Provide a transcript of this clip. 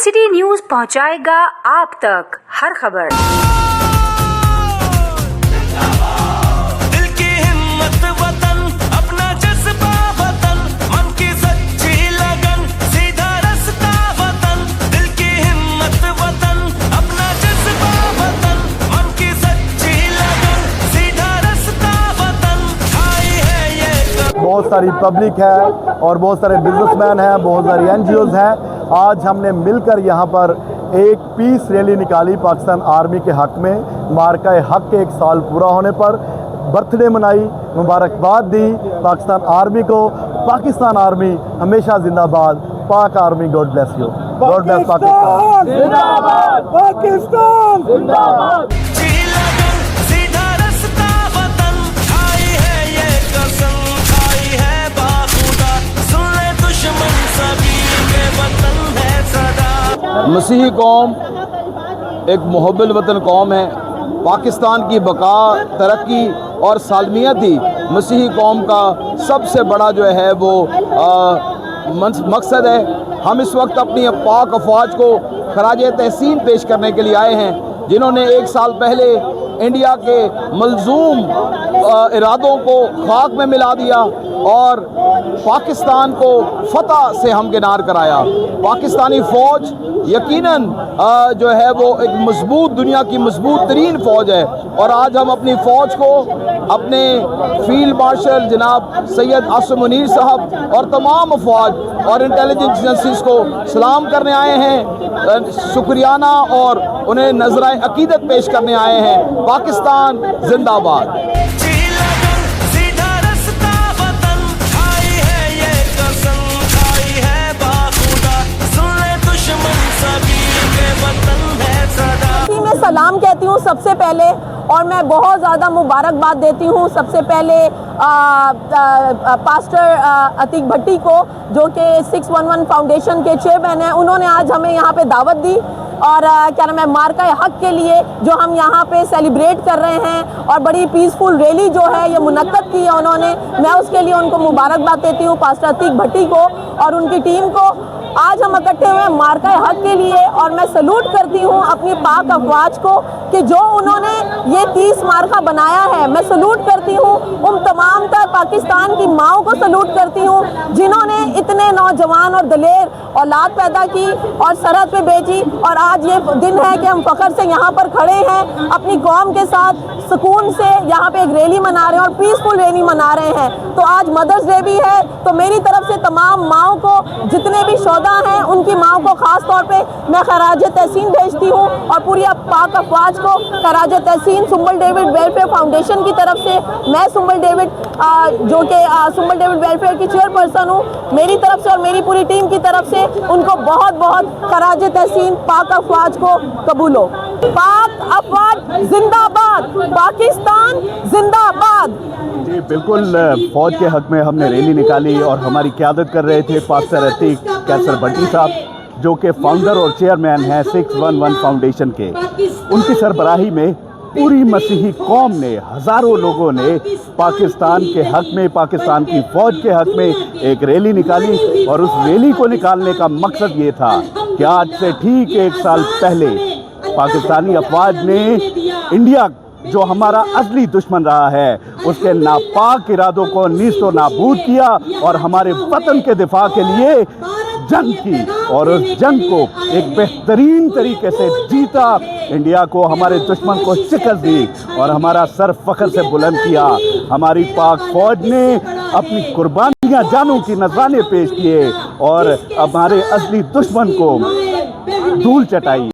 City news पहुंचाएगा आप तक हर खबर। दिल की हिम्मत वतन, अपना जज्बा वतन, मन की सच्ची लगन, सीधा रास्ता वतन। दिल की हिम्मत वतन, अपना जज्बा वतन, मन की सच्ची लगन, सीधा रास्ता वतन। आई है ये बहुत सारी पब्लिक है और बहुत सारे बिजनेसमैन हैं, बहुत सारी एनजीओज हैं। आज हमने मिलकर यहाँ पर एक पीस रैली निकाली पाकिस्तान आर्मी के हक़ में। मार्का हक़ के 1 साल पूरा होने पर बर्थडे मनाई, मुबारकबाद दी पाकिस्तान आर्मी को। पाकिस्तान आर्मी हमेशा जिंदाबाद। पाक army, God bless you. God bless Pakistan. जिंदाबाद पाकिस्तान जिंदाबाद। सीधा रास्ता वतन, खाई है ये कसम, खाई है बाखुदा, सुन ले दुश्मन सभी के वतन है सदा। मसीही कौम एक मुहब्बिल वतन कौम है। पाकिस्तान की बका, तरक्की और सालमियत ही मसीही कौम का सबसे बड़ा जो है वो मकसद है। हम इस वक्त अपनी पाक अफवाज को खराज तहसीन पेश करने के लिए आए हैं, जिन्होंने 1 साल पहले इंडिया के मलजूम इरादों को खाक में मिला दिया और पाकिस्तान को फतह से हमकिनार कराया। पाकिस्तानी फ़ौज यकीनन जो है वो एक मजबूत, दुनिया की मजबूत तरीन फ़ौज है। और आज हम अपनी फ़ौज को अपने फील्ड मार्शल जनाब सैयद आसिम मुनीर साहब और तमाम अफवाज और इंटेलिजेंस एजेंसीज को सलाम करने आए हैं, शुक्रियाना और उन्हें नजराए अकीदत पेश करने आए हैं। पाकिस्तान जिंदाबाद। सीधा रास्ता वतन, खाई है ये कसम, खाई है बाखुदा, सुन ले दुश्मन सभी के वतन है सदा। मैं सलाम कहती हूँ सबसे पहले, और मैं बहुत ज़्यादा मुबारकबाद देती हूँ सबसे पहले पास्टर अतीक भट्टी को, जो कि 611 फाउंडेशन के चेयरमैन हैं। उन्होंने आज हमें यहाँ पे दावत दी और क्या नाम है, मार्का हक़ के लिए जो हम यहाँ पे सेलिब्रेट कर रहे हैं और बड़ी पीसफुल रैली जो है ये मुनक्कद की है उन्होंने। मैं उसके लिए उनको मुबारकबाद देती हूँ, पास्टर अतीक भट्टी को और उनकी टीम को। आज हम इकट्ठे हुए मार्का हक़ के लिए और मैं सलूट करती हूँ अपनी पाक अफवाज को कि जो उन्होंने ये 30 मार्का बनाया है। मैं सलूट करती हूँ उन तमाम तर पाकिस्तान की माँओं को सलूट करती हूँ जिन्होंने इतने नौजवान और दलेर औलाद पैदा की और सरहद पे भेजी। और आज ये दिन है कि हम फ़ख्र से यहाँ पर खड़े हैं, अपनी कौम के साथ सुकून से यहाँ पे एक रैली मना रहे हैं और पीसफुल रैली मना रहे हैं। तो आज मदर्स डे भी है, तो मेरी तरफ से तमाम माँओं को, जितने भी हैं उनकी माँ को खास तौर पे मैं खराज तहसीन भेजती हूँ और पूरी पाक अफवाज को खराज तहसीन सुंबल डेविड वेलफेयर फाउंडेशन की तरफ से। मैं सुंबल डेविड जो कि सुंबल डेविड वेलफेयर की चेयरपर्सन हूँ, मेरी तरफ से और मेरी पूरी टीम की तरफ से उनको बहुत बहुत खराज तहसीन पाक अफवाज को कबूलो। पाक अफवाज जिंदाबाद, पाकिस्तान जिंदाबाद। जी बिल्कुल, फ़ौज के हक़ में हमने रैली निकाली और हमारी क़यादत कर रहे थे पास्टर अतीक कैसर भट्टी साहब, जो कि फाउंडर और चेयरमैन हैं 611 फाउंडेशन के। उनकी सरबराही में पूरी मसीही कौम ने, हज़ारों लोगों ने पाकिस्तान के हक़ में, पाकिस्तान की फ़ौज के हक़ में एक रैली निकाली। और उस रैली को निकालने का मकसद ये था कि आज से ठीक 1 साल पहले पाकिस्तानी अफवाज ने इंडिया, जो हमारा असली दुश्मन रहा है, उसके नापाक इरादों को नीस्तो नाबूद किया और हमारे वतन के दिफा के लिए जंग की और उस जंग को एक बेहतरीन तरीके से जीता। इंडिया को, हमारे दुश्मन को शिकस्त दी और हमारा सर फ़ख्र से बुलंद किया। हमारी पाक फ़ौज ने अपनी कुर्बानियाँ, जानों की नजराने पेश किए और हमारे असली दुश्मन को धूल चटाई।